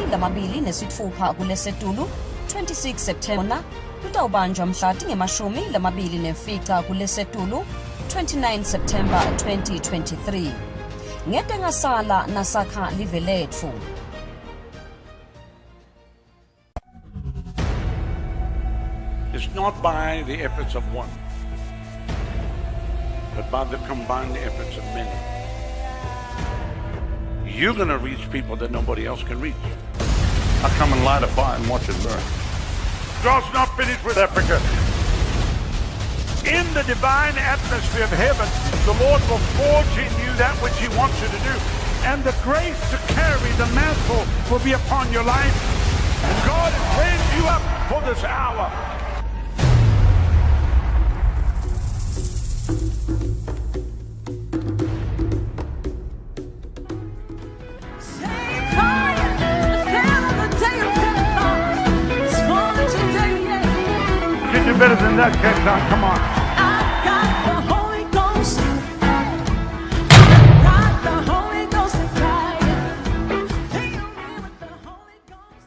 26 kuLesitulu 26 September lutawubanjwa mhla tingemashumi kuLesitulu 29 September 2023 ngetengasala nasakha live letfu. It's not by the efforts of one, but by the combined efforts of many. You're going to reach people that nobody else can reach. I come and light a fire and watch it burn. God's not finished with Africa. In the divine atmosphere of heaven, the Lord will forge in you that which He wants you to do. And the grace to carry the mantle will be upon your life. And God has raised you up for this hour. Better than that, Captain. Come on. I've got the Holy Ghost. I've got the Holy Ghost and fire. Fill me with the Holy Ghost.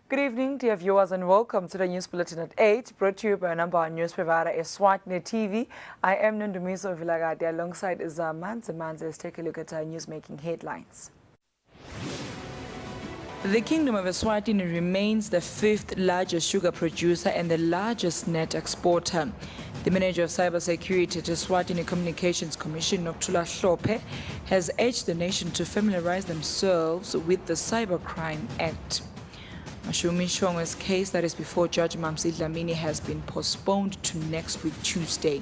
Good evening, dear viewers, and welcome to the News Bulletin at 8, brought to you by number one news provider Eswatini TV. I am Nondumiso Vilagade alongside Manze. Let's take a look at our news-making headlines. The Kingdom of Eswatini remains the fifth largest sugar producer and the largest net exporter. The Manager of Cybersecurity at Eswatini Communications Commission, Noktula Hlope, has urged the nation to familiarize themselves with the Cybercrime Act. Mashumi Shongwe's case that is before Judge Mamsi Dlamini has been postponed to next week, Tuesday.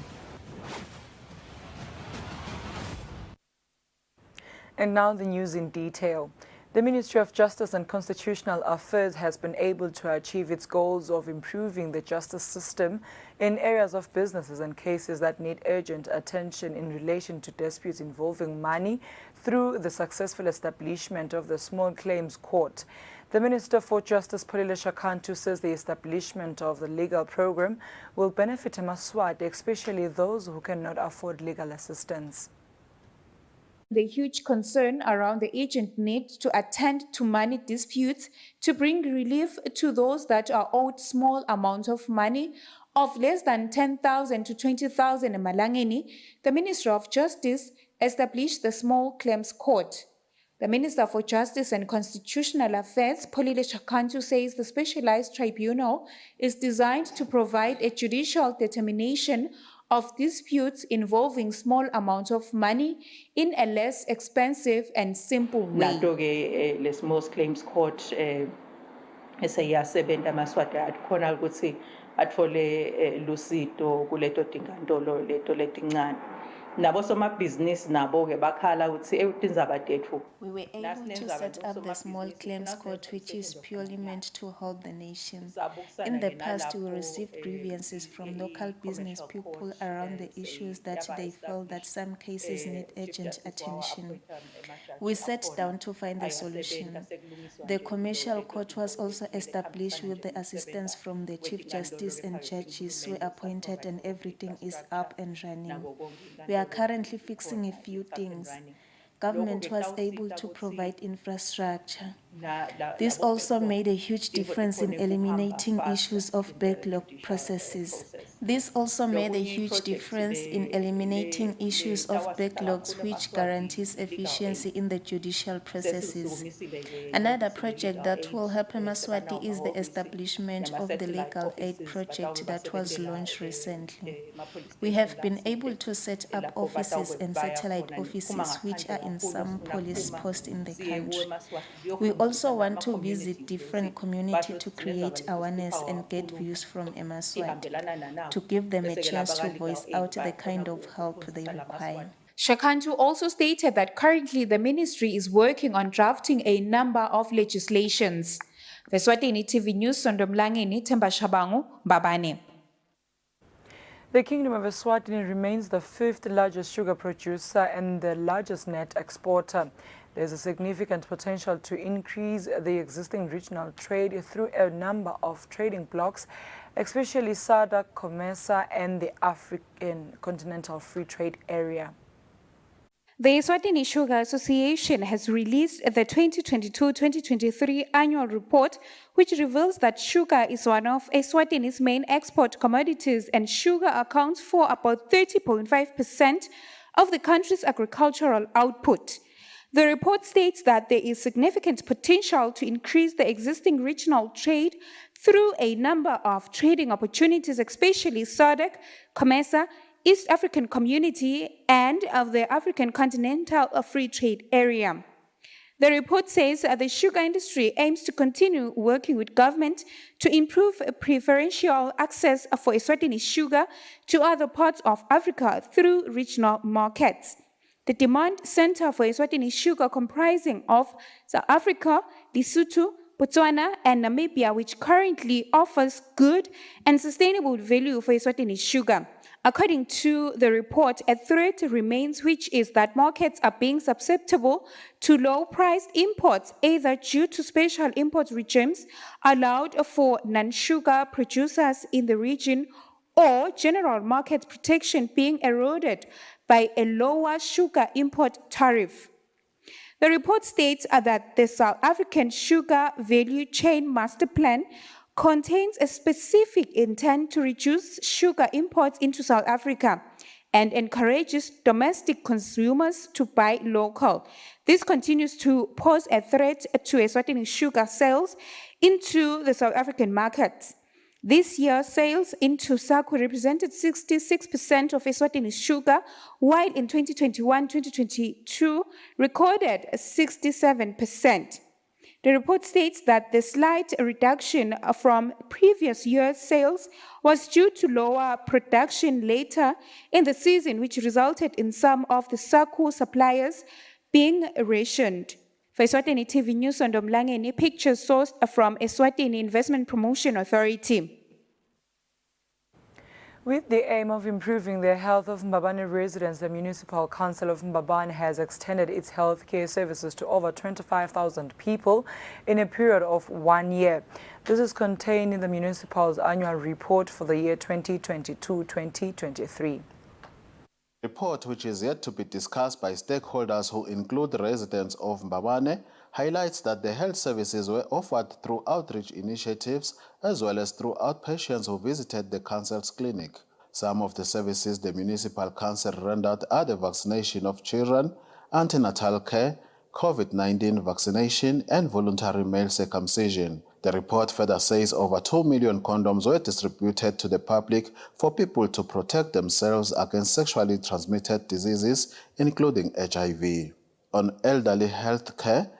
And now the news in detail. The Ministry of Justice and Constitutional Affairs has been able to achieve its goals of improving the justice system in areas of businesses and cases that need urgent attention in relation to disputes involving money through the successful establishment of the Small Claims Court. The Minister for Justice, Polile Shakantu, says the establishment of the legal program will benefit Amaswati, especially those who cannot afford legal assistance. The huge concern around the urgent need to attend to money disputes to bring relief to those that are owed small amounts of money of less than 10,000 to 20,000 Malangeni, the Ministry of Justice established the Small Claims Court. The Minister for Justice and Constitutional Affairs, Polile Shakantu, says the specialized tribunal is designed to provide a judicial determination of disputes involving small amounts of money in a less expensive and simple way. Le Small Claims Court eseyasebenta Amaswati akhona ukuthi athole lusito kuleto tinkantolo leto letincane. nabo somabhizinisi nabo ke bakhala ukuthi everything's about tetfu. We were able to set up the small claims court, which is purely meant to help the nation. In the past, we received grievances from local business people around the issues that they felt that some cases need urgent attention. We sat down to find the solution. The commercial court was also established with the assistance from the Chief Justice and judges were appointed, and everything is up and running. We are currently fixing a few things. Government was able to provide infrastructure. This also made a huge difference in eliminating issues of backlog processes. Which guarantees efficiency in the judicial processes. Another project that will help Eswatini is the establishment of the legal aid project that was launched recently. We have been able to set up offices and satellite offices which are in some police posts in the country. We also want to visit different communities to create awareness and get views from Eswatini to give them a chance to voice out the kind of help they require. Shakantu also stated that currently the ministry is working on drafting a number of legislations. The Eswatini TV News, Sondomlangeni, Themba Shabangu, Mbabane. The Kingdom of Eswatini remains the fifth largest sugar producer and the largest net exporter. There's a significant potential to increase the existing regional trade through a number of trading blocs, especially SADC, COMESA, and the African Continental Free Trade Area. The Eswatini Sugar Association has released the 2022-2023 annual report, which reveals that sugar is one of Eswatini's main export commodities, and sugar accounts for about 30.5% of the country's agricultural output. The report states that there is significant potential to increase the existing regional trade through a number of trading opportunities, especially SADC, COMESA, East African Community, and of the African Continental Free Trade Area. The report says the sugar industry aims to continue working with government to improve preferential access for Eswatini sugar to other parts of Africa through regional markets. The demand center for Eswatini sugar, comprising of South Africa, Lesotho, Botswana, and Namibia, which currently offers good and sustainable value for Eswatini sugar. According to the report, a threat remains, which is that markets are being susceptible to low-priced imports, either due to special import regimes allowed for non-sugar producers in the region, or general market protection being eroded by a lower sugar import tariff. The report states that the South African Sugar Value Chain Master Plan contains a specific intent to reduce sugar imports into South Africa and encourages domestic consumers to buy local. This continues to pose a threat to Eswatini sugar sales into the South African markets. This year, sales into SACU represented 66% of Eswatini's sugar, while in 2021-2022 recorded 67%. The report states that the slight reduction from previous year's sales was due to lower production later in the season, which resulted in some of the SACU suppliers being rationed. For Eswatini TV News, Sondomlangeni, pictures sourced from Eswatini Investment Promotion Authority. With the aim of improving the health of Mbabane residents, the Municipal Council of Mbabane has extended its healthcare services to over 25,000 people in a period of 1 year. This is contained in the Municipal's annual report for the year 2022-2023. Report, which is yet to be discussed by stakeholders who include residents of Mbabane, highlights that the health services were offered through outreach initiatives as well as through outpatients who visited the council's clinic. Some of the services the municipal council rendered are the vaccination of children, antenatal care, COVID-19 vaccination, and voluntary male circumcision. The report further says over 2 million condoms were distributed to the public for people to protect themselves against sexually transmitted diseases, including HIV. On elderly health care,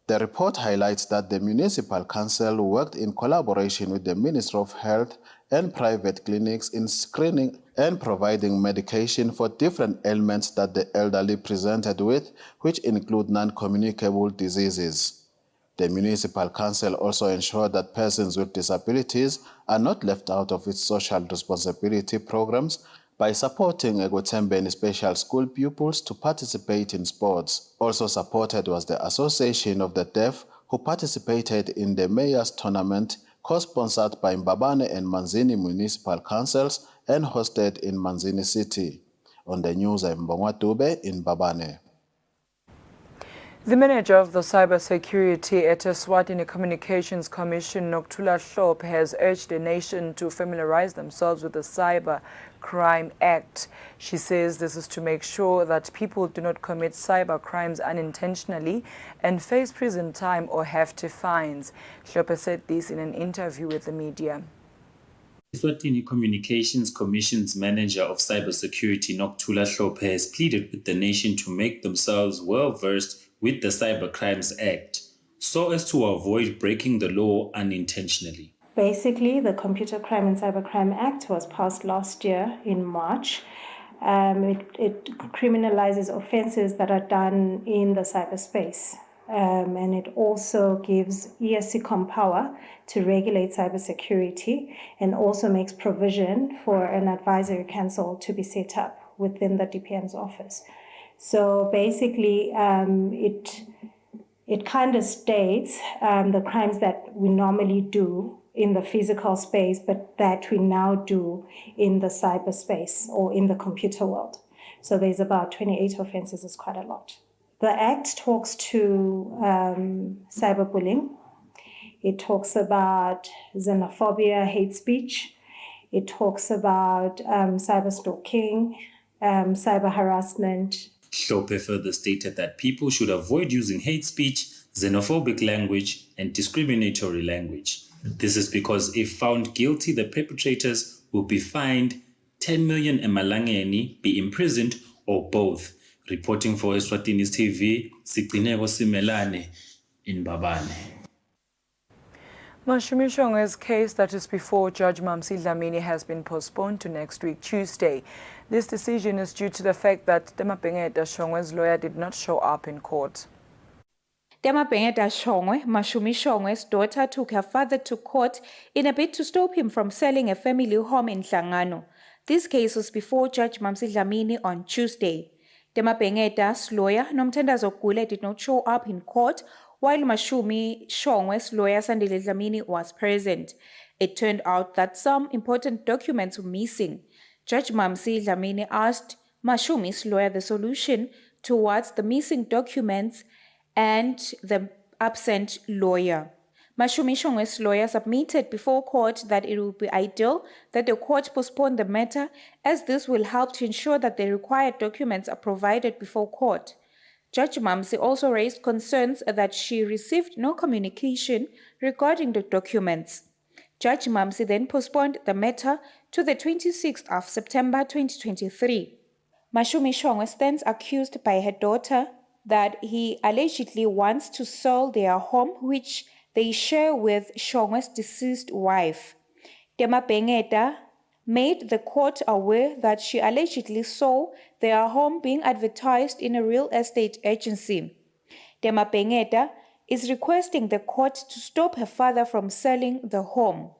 The report highlights that the Municipal Council worked in collaboration with the Ministry of Health and private clinics in screening and providing medication for different ailments that the elderly presented with, which include non-communicable diseases. The Municipal Council also ensured that persons with disabilities are not left out of its social responsibility programs by supporting Ekwetembeni special school pupils to participate in sports. Also supported was the Association of the Deaf, who participated in the Mayor's Tournament, co-sponsored by Mbabane and Manzini Municipal Councils and hosted in Manzini City. On the news, I'm Mbongwa Dube in Mbabane. The manager of the cybersecurity at Eswatini Communications Commission, Nokuthula Hlophe, has urged the nation to familiarize themselves with the Cyber Crime Act. She says this is to make sure that people do not commit cyber crimes unintentionally and face prison time or hefty fines. Hlophe said this in an interview with the media. Eswatini Communications Commission's manager of cybersecurity, Nokuthula Hlophe, has pleaded with the nation to make themselves well-versed with the Cyber Crimes Act, so as to avoid breaking the law unintentionally. Basically, the Computer Crime and Cybercrime Act was passed last year in March. It criminalizes offenses that are done in the cyberspace. And it also gives ESCOM power to regulate cybersecurity and also makes provision for an advisory council to be set up within the DPM's office. So basically, it kind of states the crimes that we normally do in the physical space, but that we now do in the cyberspace or in the computer world. So there's about 28 offenses, it's quite a lot. The Act talks to cyberbullying. It talks about xenophobia, hate speech. It talks about cyber stalking, cyber harassment. Hlophe further stated that people should avoid using hate speech, xenophobic language, and discriminatory language. This is because if found guilty, the perpetrators will be fined 10 million emalangeni, be imprisoned, or both. Reporting for Eswatini's TV, Sigcineko Simelane in Mbabane. Mashumi Shongwe's case that is before Judge Mamsi Dlamini has been postponed to next week, Tuesday. This decision is due to the fact that Temabengeta Shongwe's lawyer did not show up in court. Temabengeta Shongwe, Mashumi Shongwe's daughter, took her father to court in a bid to stop him from selling a family home in Hlangano. This case was before Judge Mamsi Dlamini on Tuesday. Temabengeta's lawyer, Nomthandazo Gule, did not show up in court, while Mashumi Shongwe's lawyer, Sandile Dlamini, was present. It turned out that some important documents were missing. Judge Mamsi Dlamini asked Mashumi's lawyer the solution towards the missing documents and the absent lawyer. Mashumi Shongwe's lawyer submitted before court that it would be ideal that the court postpone the matter, as this will help to ensure that the required documents are provided before court. Judge Mamsi also raised concerns that she received no communication regarding the documents. Judge Mamsi then postponed the matter to the 26th of September 2023. Mashumi Shongwe stands accused by her daughter that he allegedly wants to sell their home, which they share with Shongwe's deceased wife. Temabengeta made the court aware that she allegedly saw their home being advertised in a real estate agency. Temabengeta is requesting the court to stop her father from selling the home.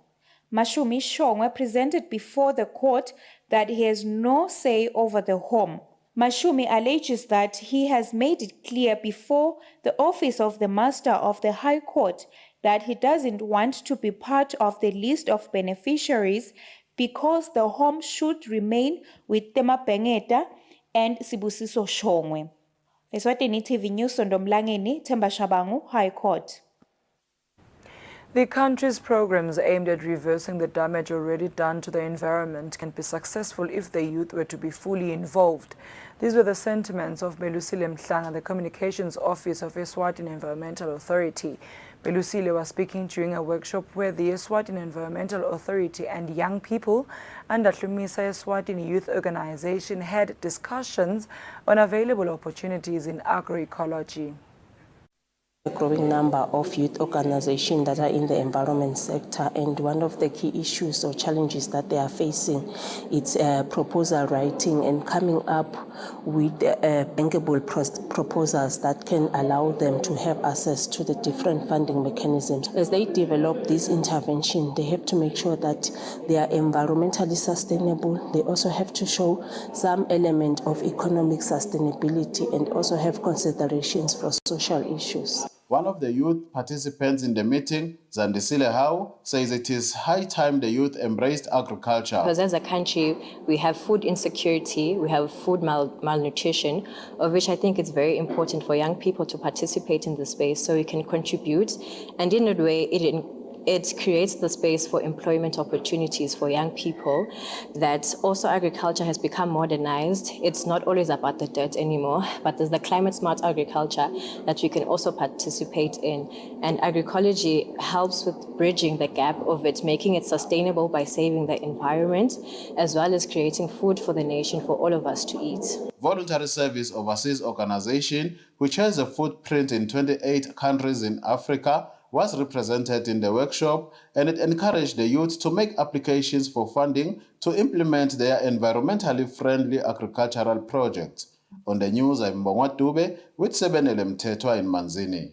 Mashumi Shongwe presented before the court that he has no say over the home. Mashumi alleges that he has made it clear before the office of the Master of the High Court that he doesn't want to be part of the list of beneficiaries because the home should remain with Temabengeta and Sibusiso Shongwe. Eswatini TV News, Sondomlangeni, Themba Shabangu, High Court. The country's programs aimed at reversing the damage already done to the environment can be successful if the youth were to be fully involved. These were the sentiments of Melusile Mhlanga, the Communications Office of Eswatini Environmental Authority. Melusile was speaking during a workshop where the Eswatini Environmental Authority and young people under Hlumisa Eswatini Youth Organization had discussions on available opportunities in agroecology. A growing number of youth organizations that are in the environment sector, and one of the key issues or challenges that they are facing is proposal writing and coming up with bankable proposals that can allow them to have access to the different funding mechanisms. As they develop this intervention, they have to make sure that they are environmentally sustainable. They also have to show some element of economic sustainability and also have considerations for social issues. One of the youth participants in the meeting, Zandisile Hau, says it is high time the youth embraced agriculture. Because as a country, we have food insecurity, we have food malnutrition, of which I think it's very important for young people to participate in the space so we can contribute. And in a way, it creates the space for employment opportunities for young people, that also agriculture has become modernized. It's not always about the dirt anymore, but there's the climate smart agriculture that we can also participate in. And agroecology helps with bridging the gap of it, making it sustainable by saving the environment, as well as creating food for the nation for all of us to eat. Voluntary Service Overseas Organization, which has a footprint in 28 countries in Africa, was represented in the workshop, and it encouraged the youth to make applications for funding to implement their environmentally friendly agricultural projects. On the news, I'm Mbongwa Dube with Sebenele Mthethwa in Manzini.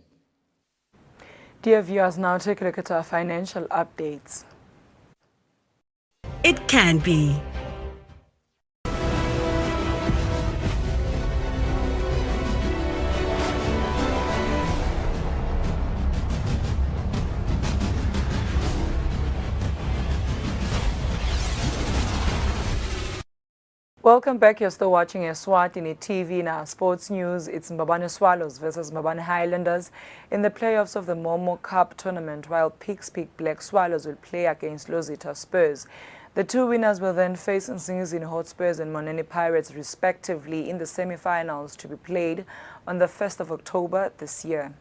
Dear viewers, now take a look at our financial updates. It can be. Welcome back. You're still watching Eswatini TV. Now, sports news. It's Mbabane Swallows versus Mbabane Highlanders in the playoffs of the Momo Cup tournament, while Peaks Peak Black Swallows will play against Lozita Spurs. The two winners will then face Nsingizini Hotspurs and Moneni Pirates, respectively, in the semi-finals to be played on the 1st of October this year.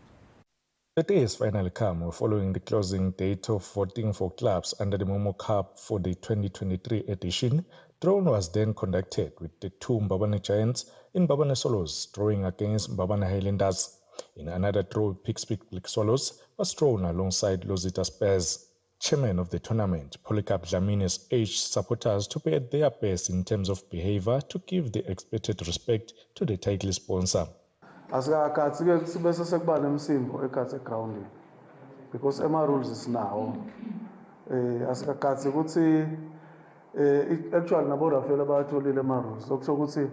The day has finally come following the closing date of voting for clubs under the Momo Cup for the 2023 edition. Drawn was then conducted with the two Mbabane Giants in Mbabane Swallows drawing against Mbabane Highlanders. In another draw, Peaks Peak Black Swallows was drawn alongside Lozita Spurs. Chairman of the tournament, Polycarp Dlamini's urged supporters to be at their best in terms of behavior to give the expected respect to the title sponsor. Asikakhathi-ke sibese sekuba nemsimbo ekhathi egroundini because ama-rules isinawo. Asikakhathi ukuthi actually nabo-Rafael bayatholile ama-rules. Okusho ukuthi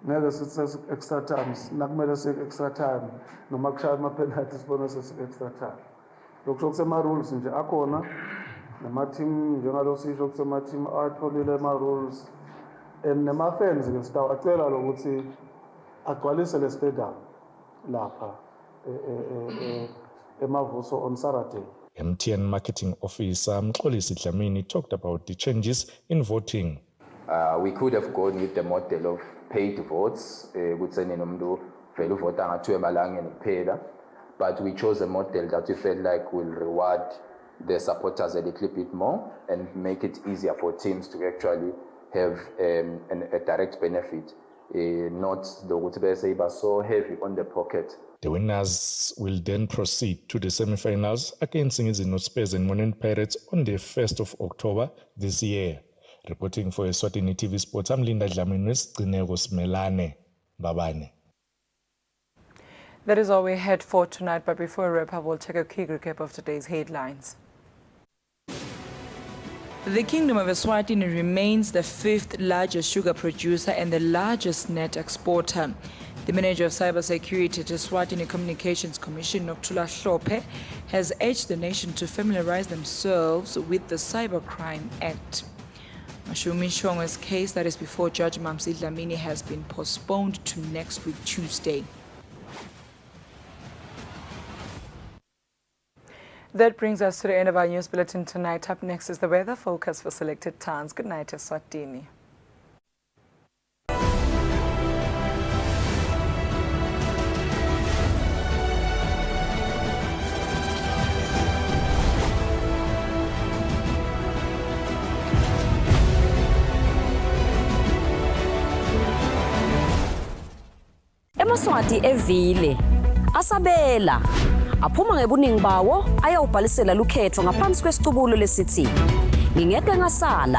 ngeke sithi extra time, nakumele extra time, noma kushaya ama-penalty sibone extra time. Lokusho ukuthi ama-rules nje akhona, nama-team njengalo sisho ukuthi ama-team atholile ama-rules, and nama-fans-ke sitawacela lokuthi agcwalise le stadium lapha emavuso on Saturday. MTN Marketing Officer Mxolisi Dlamini talked about the changes in voting. We could have gone with the model of paid votes, but we chose a model that we felt like will reward the supporters a little bit more and make it easier for teams to actually have a direct benefit. Not the Utbese so heavy on the pocket. The winners will then proceed to the semi-finals against Nsingizini Spurs and Moneni Pirates on the 1st of October this year. Reporting for Eswatini TV Sports, I'm Linda Dlamini, Melane Babane. That is all we had for tonight, but before we wrap up, we'll check a quick recap of today's headlines. The Kingdom of Eswatini remains the 5th largest sugar producer and the largest net exporter. The Manager of Cybersecurity at Eswatini Communications Commission, Nokuthula Hlophe, has urged the nation to familiarize themselves with the Cybercrime Act. Mashumi Shongwe's case that is before Judge Mamsi Dlamini has been postponed to next week, Tuesday. That brings us to the end of our news bulletin tonight. Up next is the weather focus for selected towns. Good night, Eswatini. Emaswati evile asabela aphuma ngebuningi bawo ayawubhalisela lukhetho ngaphansi kwesicubulo lesithi ngingeke ngasala.